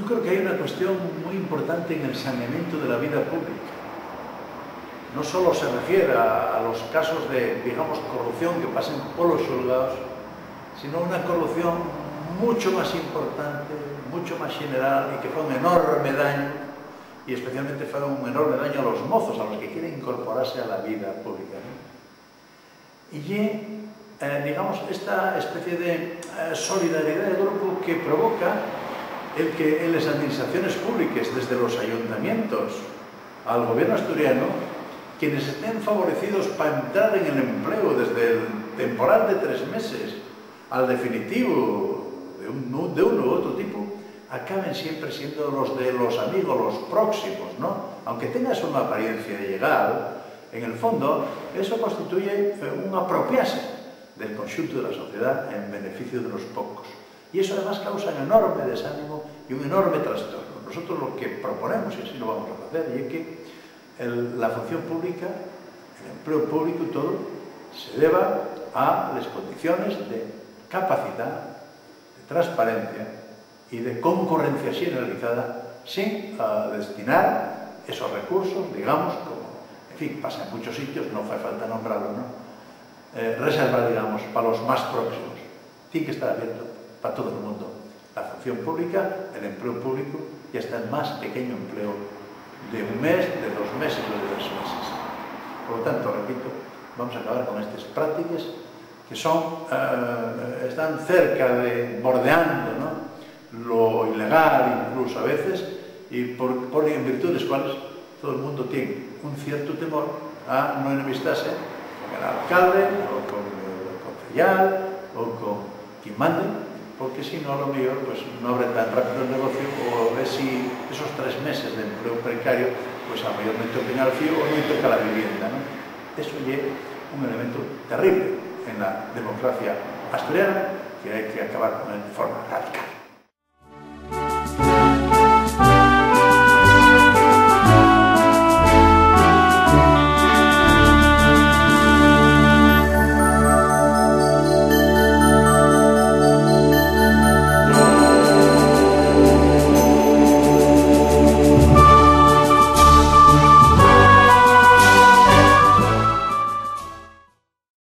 Yo creo que hay una cuestión muy importante en el saneamiento de la vida pública. No solo se refiere a los casos de, digamos, corrupción que pasen por los xulgados, sino una corrupción mucho más importante, mucho más general y que fue un enorme daño, y especialmente fue un enorme daño a los mozos, a los que quieren incorporarse a la vida pública, ¿no? Y digamos, esta especie de solidaridad de grupo que provoca el que en las administraciones públicas, desde los ayuntamientos al gobierno asturiano, quienes estén favorecidos para entrar en el empleo desde el temporal de 3 meses al definitivo de uno u otro tipo, acaben siempre siendo los de los amigos, los próximos, ¿no? Aunque tengas una apariencia ilegal, en el fondo eso constituye un apropiarse del conjunto de la sociedad en beneficio de los pocos. Y eso además causa un enorme desánimo y un enorme trastorno. Nosotros lo que proponemos, y así lo vamos a hacer, es que la función pública, el empleo público y todo, se deba a las condiciones de capacidad, de transparencia y de concurrencia generalizada, sin destinar esos recursos, digamos, como, en fin, pasa en muchos sitios, no hace falta nombrarlo, ¿no? Reservar, digamos, para los más próximos. Tiene que estar abierto para todo el mundo. La función pública, el empleo público, y hasta el más pequeño empleo de 1 mes, de 2 meses o de 3 meses. Por lo tanto, repito, vamos a acabar con estas prácticas que están cerca de, bordeando, ¿no?, lo ilegal incluso a veces, y en virtud de las cuales todo el mundo tiene un cierto temor a no enemistarse con el alcalde, o con el concejal, o con quien mande, porque si no, a lo mejor pues, no abre tan rápido el negocio, o ver si esos 3 meses de empleo precario, pues a lo mejor no toca el fío o no toca la vivienda, ¿no? Eso es un elemento terrible en la democracia asturiana que hay que acabar con él de forma radical.